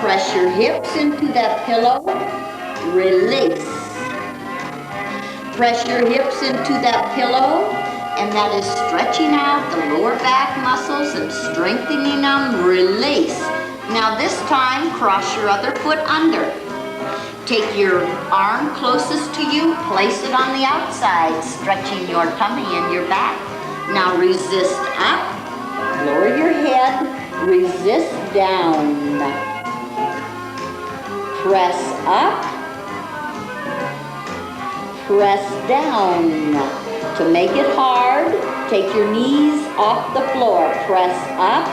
press your hips into that pillow. Release. Press your hips into that pillow, and that is stretching out the lower back muscles and strengthening them. Release. Now this time, cross your other foot under. Take your arm closest to you, place it on the outside, stretching your tummy and your back. Now resist up, lower your head, resist down. Press up, press down. To make it hard, take your knees off the floor, press up.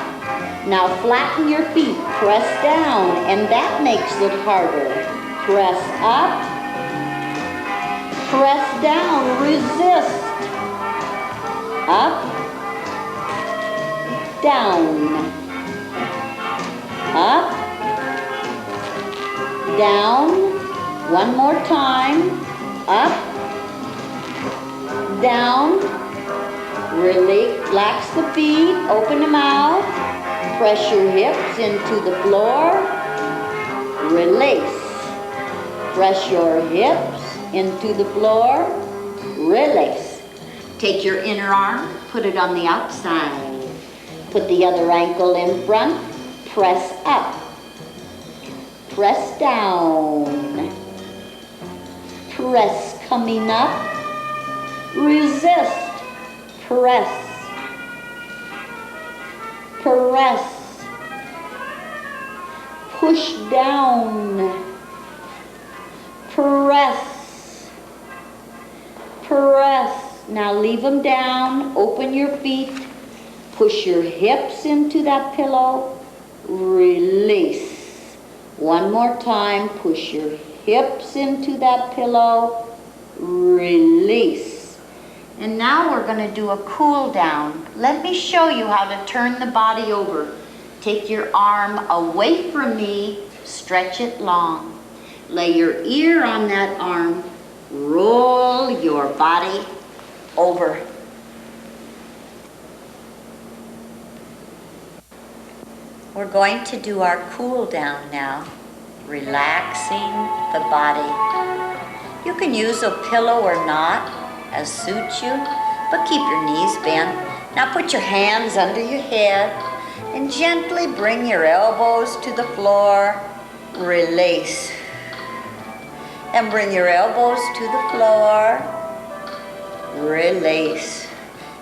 Now flatten your feet, press down, and that makes it harder. Press up, press down, resist. Up, down, up, down. One more time. Up, down. Relax the feet, open the mouth. Press your hips into the floor. Release. Press your hips into the floor. Release. Take your inner arm, put it on the outside. Put the other ankle in front. Press up. Press down. Press coming up. Resist. Press. Press. Push down. Press. Press. Now leave them down. Open your feet. Push your hips into that pillow. Release. One more time. Push your hips into that pillow. Release. And now we're going to do a cool down. Let me show you how to turn the body over. Take your arm away from me. Stretch it long. Lay your ear on that arm. Roll your body over. We're going to do our cool down now, relaxing the body. You can use a pillow or not, as suits you, but keep your knees bent. Now put your hands under your head and gently bring your elbows to the floor. Release. And bring your elbows to the floor. Release.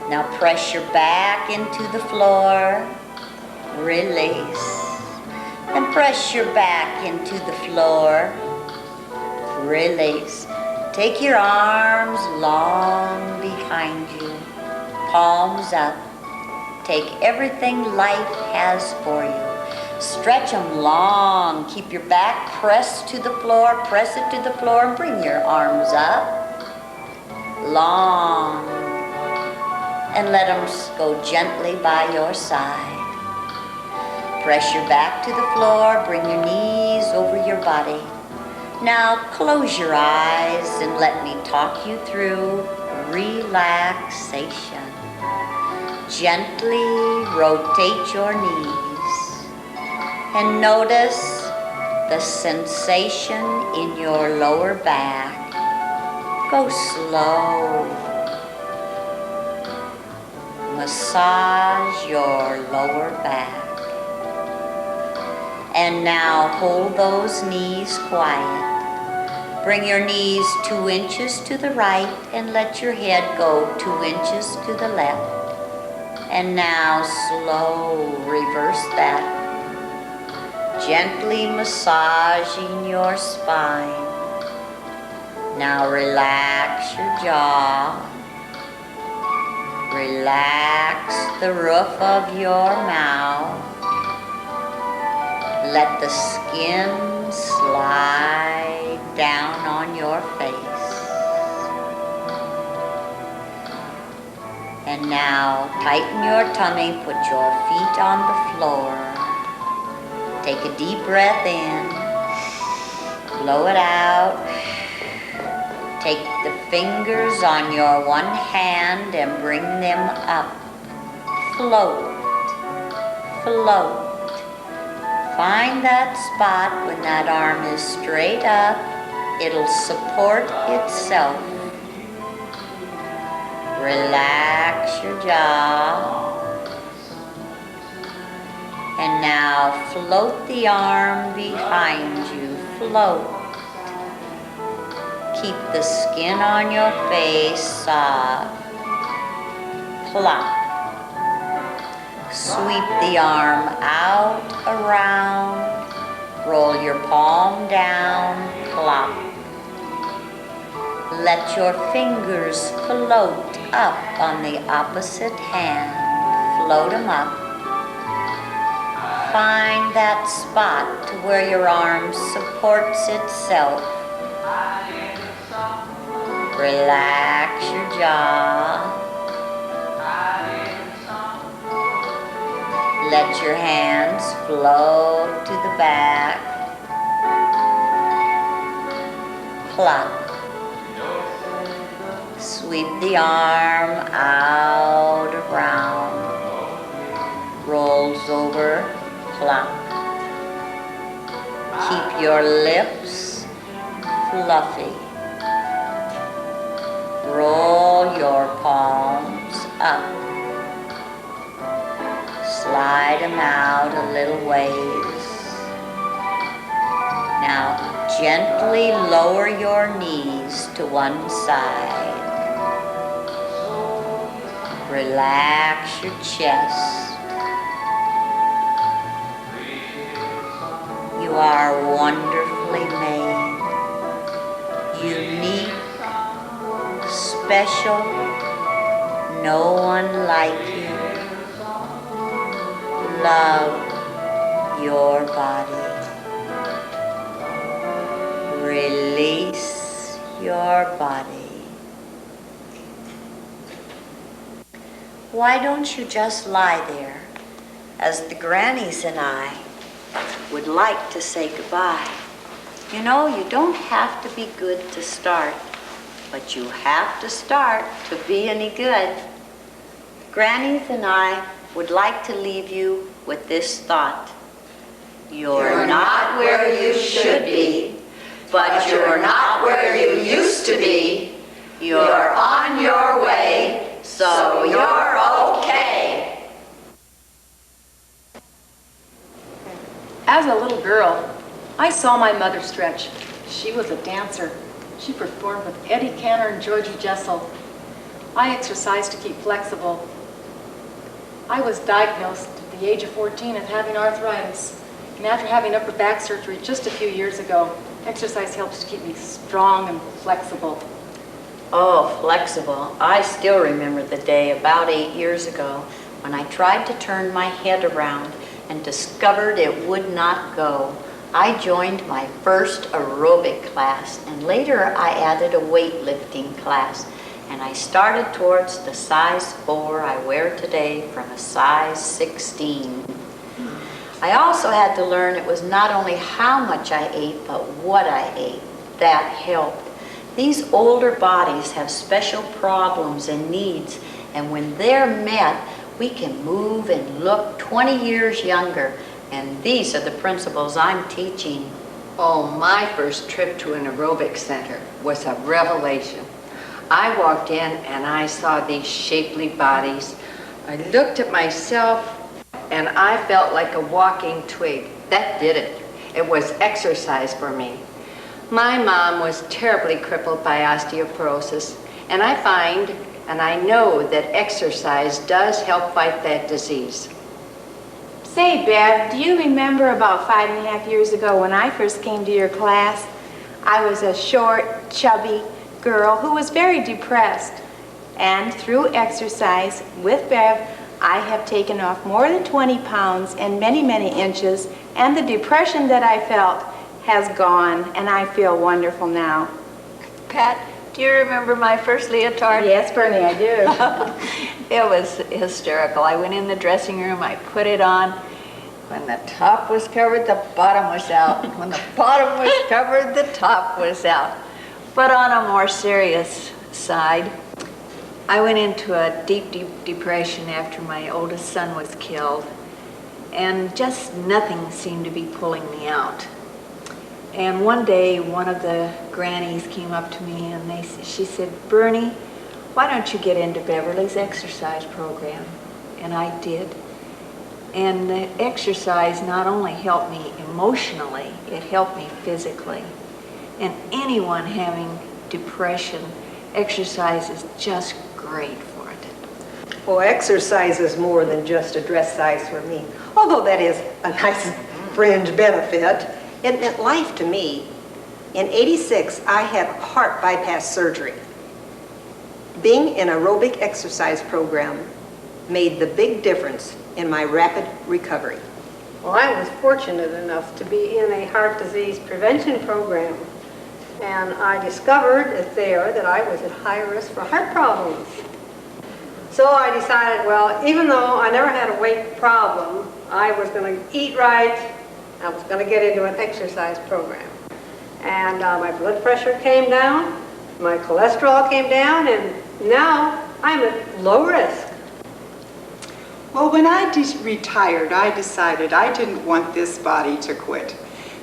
Now press your back into the floor. Release. And press your back into the floor. Release. Take your arms long behind you. Palms up. Take everything life has for you. Stretch them long. Keep your back pressed to the floor. Press it to the floor and bring your arms up. Long. And let them go gently by your side. Press your back to the floor. Bring your knees over your body. Now close your eyes and let me talk you through relaxation. Gently rotate your knees. And notice the sensation in your lower back. Go slow. Massage your lower back. And now hold those knees quiet. Bring your knees 2 inches to the right and let your head go 2 inches to the left. And now slow reverse that. Gently massaging your spine. Now relax your jaw. Relax the roof of your mouth. Let the skin slide down on your face. And now tighten your tummy, put your feet on the floor. Take a deep breath in, blow it out. Take the fingers on your one hand and bring them up. Float, float, Find that spot when that arm is straight up. It'll support itself. Relax your jaw. And now float the arm behind you. Float. Keep the skin on your face soft. Plop. Sweep the arm out, around. Roll your palm down. Plop. Let your fingers float up on the opposite hand. Float them up. Find that spot to where your arm supports itself. Relax your jaw. Let your hands float to the back. Plop. Sweep the arm out, around. Rolls over. Plop. Keep your lips fluffy. Roll your palms up. Slide them out a little ways. Now gently lower your knees to one side. Relax your chest. You are wonderfully made, unique, special, no one like you. Love your body. Release your body. Why don't you just lie there as the Grannies and I would like to say goodbye. You know, you don't have to be good to start, but you have to start to be any good. Grannies and I would like to leave you with this thought. You're not where you should be, but you're not where you used to be. You're on your way, so you're okay. As a little girl, I saw my mother stretch. She was a dancer. She performed with Eddie Cantor and Georgie Jessel. I exercised to keep flexible. I was diagnosed at the age of 14 as having arthritis. And after having upper back surgery just a few years ago, exercise helps to keep me strong and flexible. Oh, flexible. I still remember the day about 8 years ago when I tried to turn my head around and discovered it would not go. I joined my first aerobic class, and later I added a weightlifting class, and I started towards the size 4 I wear today from a size 16. I also had to learn it was not only how much I ate, but what I ate. That helped. These older bodies have special problems and needs, and when they're met, we can move and look 20 years younger. And these are the principles I'm teaching. Oh, my first trip to an aerobic center was a revelation. I walked in and I saw these shapely bodies. I looked at myself and I felt like a walking twig. That did it. It was exercise for me. My mom was terribly crippled by osteoporosis, and I find and I know that exercise does help fight that disease. Say, Bev, do you remember about 5.5 years ago when I first came to your class? I was a short, chubby girl who was very depressed. And through exercise with Bev, I have taken off more than 20 pounds and many, many inches, and the depression that I felt has gone, and I feel wonderful now. Pat, do you remember my first leotard? Yes, Bernie, I do. It was hysterical. I went in the dressing room, I put it on. When the top was covered, the bottom was out. When the bottom was covered, the top was out. But on a more serious side, I went into a deep, deep depression after my oldest son was killed. and just nothing seemed to be pulling me out. And one day, one of the grannies came up to me and she said, "Bernie, why don't you get into Beverly's exercise program?" And I did. And the exercise not only helped me emotionally, it helped me physically. And anyone having depression, exercise is just great for it. Well, exercise is more than just a dress size for me, although that is a nice fringe benefit. It meant life to me. In '86, I had heart bypass surgery. Being in aerobic exercise program made the big difference in my rapid recovery. Well, I was fortunate enough to be in a heart disease prevention program, and I discovered there that I was at high risk for heart problems. So I decided, well, even though I never had a weight problem, I was going to eat right. I was going to get into an exercise program. And my blood pressure came down, my cholesterol came down, and now I'm at low risk. Well, when I retired, I decided I didn't want this body to quit.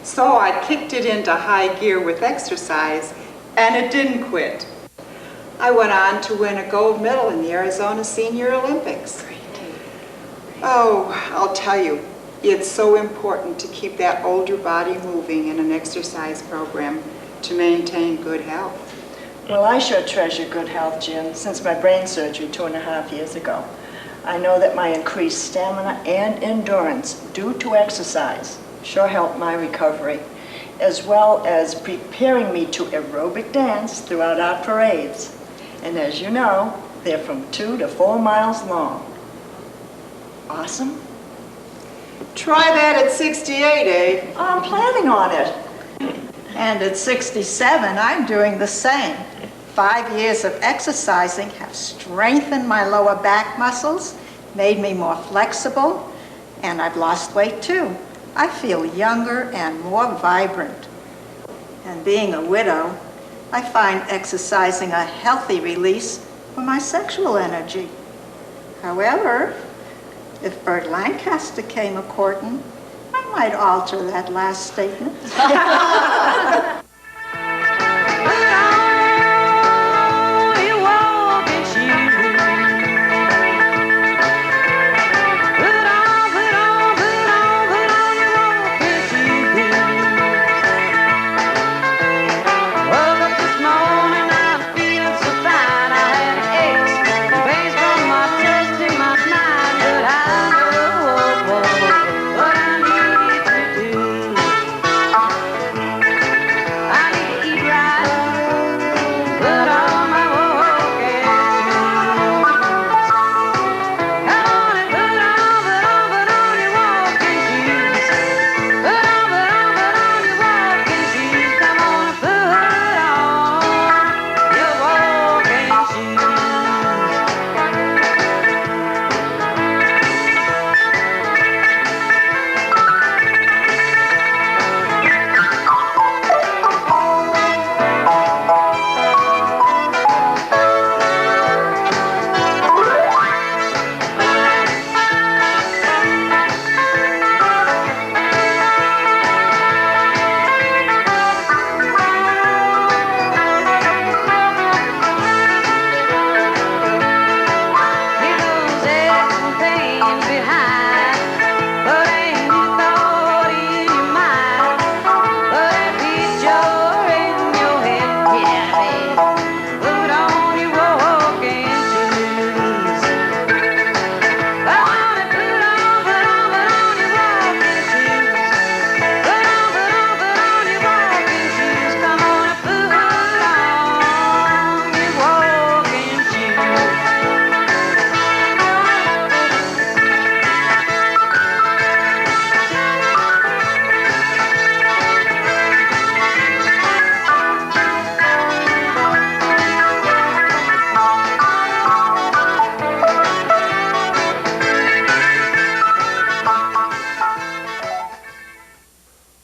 So I kicked it into high gear with exercise, and it didn't quit. I went on to win a gold medal in the Arizona Senior Olympics. Oh, I'll tell you, it's so important to keep that older body moving in an exercise program to maintain good health. Well, I sure treasure good health, Jim, since my brain surgery 2.5 years ago. I know that my increased stamina and endurance due to exercise sure helped my recovery, as well as preparing me to aerobic dance throughout our parades. And as you know, they're from 2 to 4 miles long. Awesome? Try that at 68, eh? I'm planning on it. And at 67, I'm doing the same. 5 years of exercising have strengthened my lower back muscles, made me more flexible, and I've lost weight too. I feel younger and more vibrant. And being a widow, I find exercising a healthy release for my sexual energy. However, if Burt Lancaster came a-courtin', I might alter that last statement.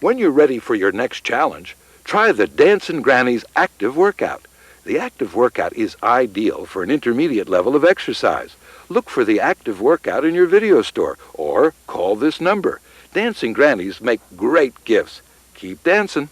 When you're ready for your next challenge, try the Dancin' Grannies Active Workout. The active workout is ideal for an intermediate level of exercise. Look for the active workout in your video store or call this number. Dancing Grannies make great gifts. Keep dancing.